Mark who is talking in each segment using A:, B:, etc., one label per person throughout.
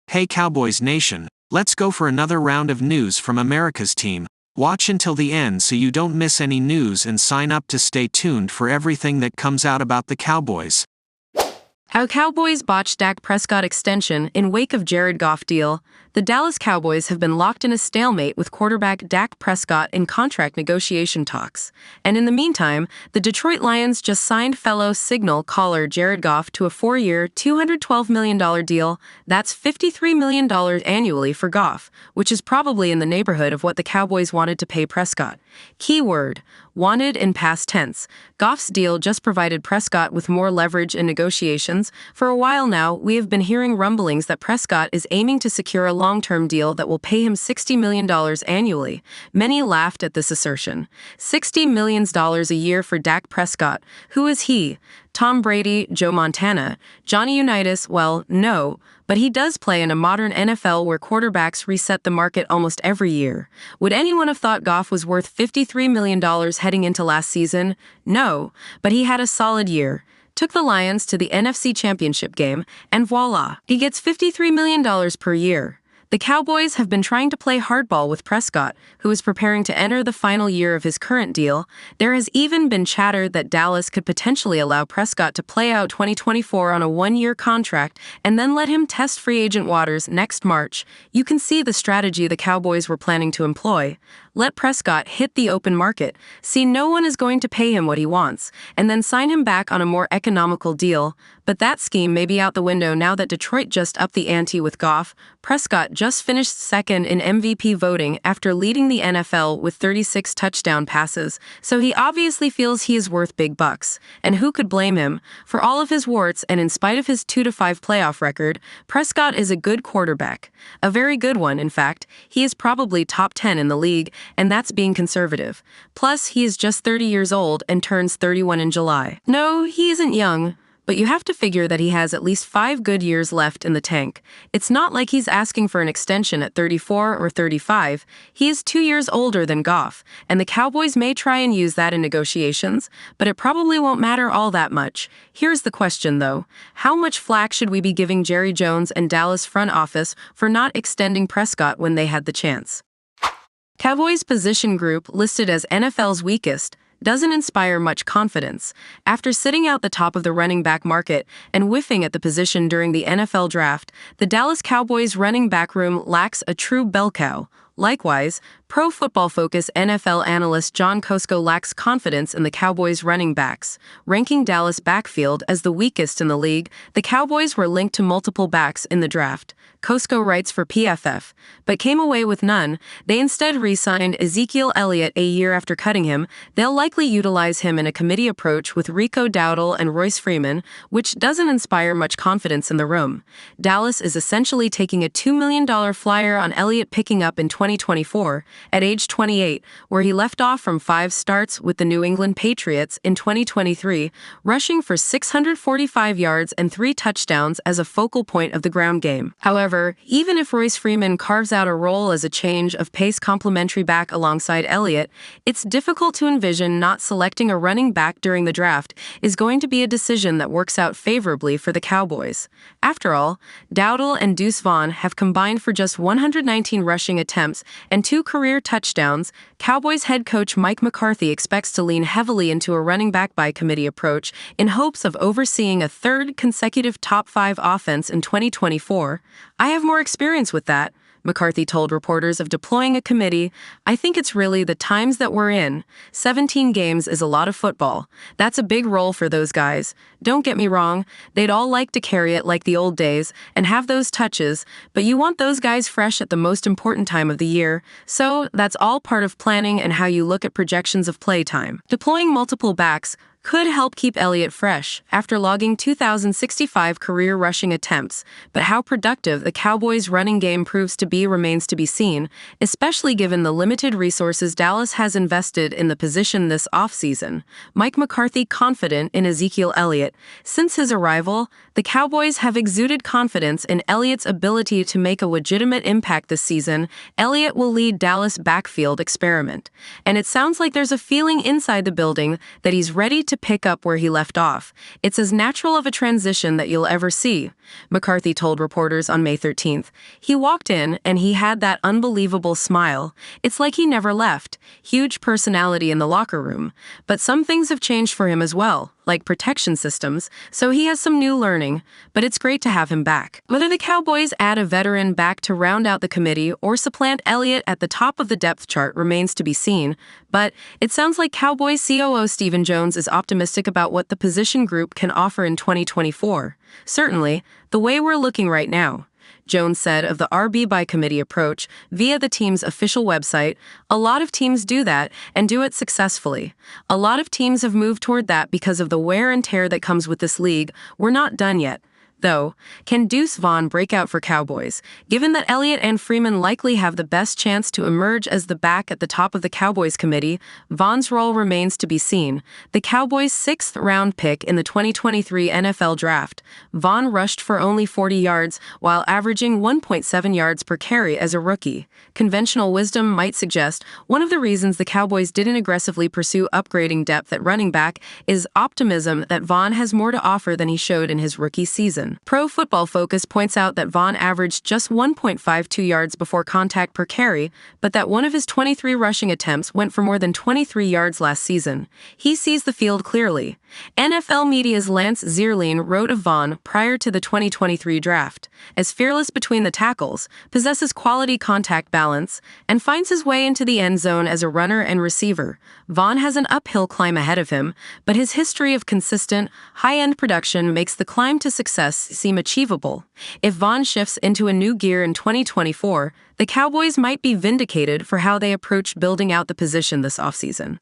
A: Hey Cowboys Nation, let's go for another round of news from America's team. Watch until the end so you don't miss any news and sign up to stay tuned for everything that comes out about the Cowboys.
B: How Cowboys botched Dak Prescott extension in wake of Jared Goff deal. The Dallas Cowboys have been locked in a stalemate with quarterback Dak Prescott in contract negotiation talks. And in the meantime, the Detroit Lions just signed fellow Signal caller Jared Goff to a 4-year, $212 million deal. That's $53 million annually for Goff, which is probably in the neighborhood of what the Cowboys wanted to pay Prescott. Keyword: wanted in past tense. Goff's deal just provided Prescott with more leverage in negotiations. For a while now, we have been hearing rumblings that Prescott is aiming to secure a long-term deal that will pay him $60 million annually. Many laughed at this assertion. $60 million a year for Dak Prescott. Who is he? Tom Brady, Joe Montana, Johnny Unitas? Well, no, but he does play in a modern NFL where quarterbacks reset the market almost every year. Would anyone have thought Goff was worth $53 million heading into last season? No, but he had a solid year. Took the Lions to the NFC Championship game, and voila, he gets $53 million per year. The Cowboys have been trying to play hardball with Prescott, who is preparing to enter the final year of his current deal. There has even been chatter that Dallas could potentially allow Prescott to play out 2024 on a 1-year contract and then let him test free agent waters next March. You can see the strategy the Cowboys were planning to employ. Let Prescott hit the open market, see no one is going to pay him what he wants, and then sign him back on a more economical deal. But that scheme may be out the window now that Detroit just upped the ante with Goff. Prescott just finished second in MVP voting after leading the NFL with 36 touchdown passes, so he obviously feels he is worth big bucks. And who could blame him? For all of his warts and in spite of his 2-5 playoff record, Prescott is a good quarterback. A very good one, in fact. He is probably top 10 in the league, and that's being conservative. Plus, he is just 30 years old and turns 31 in July. No, he isn't young, but you have to figure that he has at least 5 good years left in the tank. It's not like he's asking for an extension at 34 or 35. He is 2 years older than Goff, and the Cowboys may try and use that in negotiations, but it probably won't matter all that much. Here's the question, though. How much flack should we be giving Jerry Jones and Dallas front office for not extending Prescott when they had the chance? Cowboys' position group, listed as NFL's weakest, doesn't inspire much confidence. After sitting out the top of the running back market and whiffing at the position during the NFL draft, the Dallas Cowboys running back room lacks a true bell cow. Likewise, Pro Football Focus NFL analyst John Kosko lacks confidence in the Cowboys' running backs, ranking Dallas' backfield as the weakest in the league. The Cowboys were linked to multiple backs in the draft. Kosko writes for PFF, but came away with none. They instead re-signed Ezekiel Elliott a year after cutting him. They'll likely utilize him in a committee approach with Rico Dowdle and Royce Freeman, which doesn't inspire much confidence in the room. Dallas is essentially taking a $2 million flyer on Elliott picking up in 2024, at age 28, where he left off from 5 starts with the New England Patriots in 2023, rushing for 645 yards and 3 touchdowns as a focal point of the ground game. However, even if Royce Freeman carves out a role as a change of pace complementary back alongside Elliott, it's difficult to envision not selecting a running back during the draft is going to be a decision that works out favorably for the Cowboys. After all, Dowdle and Deuce Vaughn have combined for just 119 rushing attempts and 2 career touchdowns. Cowboys head coach Mike McCarthy expects to lean heavily into a running back by committee approach in hopes of overseeing a 3rd consecutive top 5 offense in 2024. I have more experience with that, McCarthy told reporters of deploying a committee. I think it's really the times that we're in. 17 games is a lot of football. That's a big role for those guys. Don't get me wrong, they'd all like to carry it like the old days and have those touches, but you want those guys fresh at the most important time of the year. So that's all part of planning and how you look at projections of play time. Deploying multiple backs could help keep Elliott fresh after logging 2,065 career rushing attempts, but how productive the Cowboys' running game proves to be remains to be seen, especially given the limited resources Dallas has invested in the position this offseason. Mike McCarthy confident in Ezekiel Elliott. Since his arrival, the Cowboys have exuded confidence in Elliott's ability to make a legitimate impact this season. Elliott will lead Dallas' backfield experiment, and it sounds like there's a feeling inside the building that he's ready to pick up where he left off. It's as natural of a transition that you'll ever see, McCarthy told reporters on May 13th. He walked in and he had that unbelievable smile. It's like he never left. Huge personality in the locker room. But some things have changed for him as well, like protection systems, so he has some new learning, but it's great to have him back. Whether the Cowboys add a veteran back to round out the committee or supplant Elliott at the top of the depth chart remains to be seen, but it sounds like Cowboys COO Stephen Jones is optimistic about what the position group can offer in 2024. Certainly, the way we're looking right now. Jones said of the RB by committee approach via the team's official website, a lot of teams do that and do it successfully. A lot of teams have moved toward that because of the wear and tear that comes with this league. We're not done yet. Though, can Deuce Vaughn break out for Cowboys? Given that Elliott and Freeman likely have the best chance to emerge as the back at the top of the Cowboys committee, Vaughn's role remains to be seen. The Cowboys' 6th-round pick in the 2023 NFL Draft, Vaughn rushed for only 40 yards while averaging 1.7 yards per carry as a rookie. Conventional wisdom might suggest one of the reasons the Cowboys didn't aggressively pursue upgrading depth at running back is optimism that Vaughn has more to offer than he showed in his rookie season. Pro Football Focus points out that Vaughn averaged just 1.52 yards before contact per carry, but that one of his 23 rushing attempts went for more than 23 yards last season. He sees the field clearly. NFL Media's Lance Zierlein wrote of Vaughn prior to the 2023 draft, as fearless between the tackles, possesses quality contact balance, and finds his way into the end zone as a runner and receiver. Vaughn has an uphill climb ahead of him, but his history of consistent, high-end production makes the climb to success seem achievable. If Vaughn shifts into a new gear in 2024, the Cowboys might be vindicated for how they approached building out the position this offseason.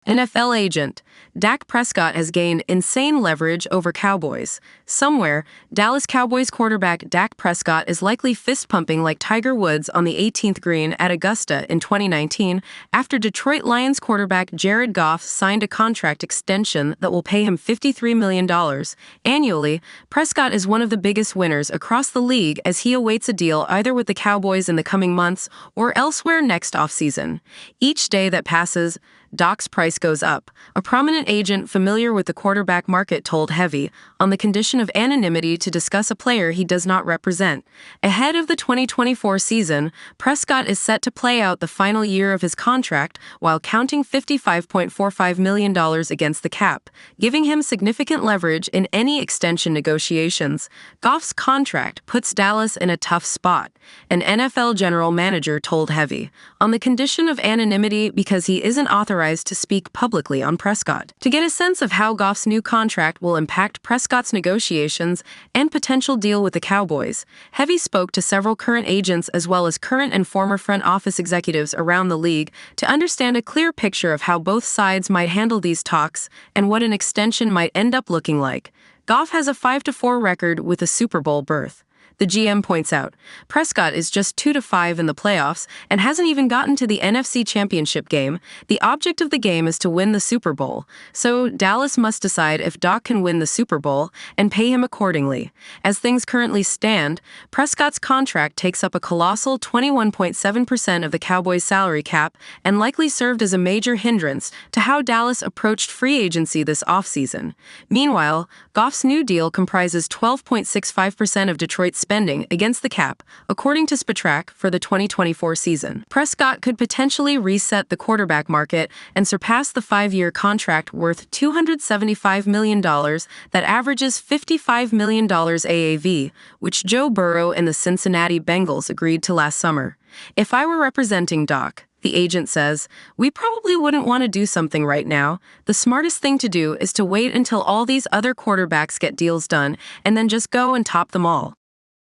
B: NFL agent. Dak Prescott has gained insane leverage over Cowboys. Somewhere, Dallas Cowboys quarterback Dak Prescott is likely fist-pumping like Tiger Woods on the 18th green at Augusta in 2019 after Detroit Lions quarterback Jared Goff signed a contract extension that will pay him $53 million. Annually, Prescott is one of the biggest winners across the league as he awaits a deal either with the Cowboys in the coming months or elsewhere next offseason. Each day that passes, Dak's price goes up. A prominent agent familiar with the quarterback market told Heavy, on the condition of anonymity to discuss a player he does not represent. Ahead of the 2024 season, Prescott is set to play out the final year of his contract while counting $55.45 million against the cap, giving him significant leverage in any extension negotiations. Goff's contract puts Dallas in a tough spot, an NFL general manager told Heavy, on the condition of anonymity because he isn't authorized to speak publicly on Prescott. To get a sense of how Goff's new contract will impact Prescott's negotiations and potential deal with the Cowboys, Heavy spoke to several current agents as well as current and former front office executives around the league to understand a clear picture of how both sides might handle these talks and what an extension might end up looking like. Goff has a 5-4 record with a Super Bowl berth. The GM points out, Prescott is just 2-5 in the playoffs and hasn't even gotten to the NFC Championship game. The object of the game is to win the Super Bowl, so Dallas must decide if Dak can win the Super Bowl and pay him accordingly. As things currently stand, Prescott's contract takes up a colossal 21.7% of the Cowboys' salary cap and likely served as a major hindrance to how Dallas approached free agency this offseason. Meanwhile, Goff's new deal comprises 12.65% of Detroit's spending against the cap, according to Spatrack, for the 2024 season. Prescott could potentially reset the quarterback market and surpass the 5-year contract worth $275 million that averages $55 million AAV, which Joe Burrow and the Cincinnati Bengals agreed to last summer. If I were representing Dak, the agent says, we probably wouldn't want to do something right now. The smartest thing to do is to wait until all these other quarterbacks get deals done and then just go and top them all.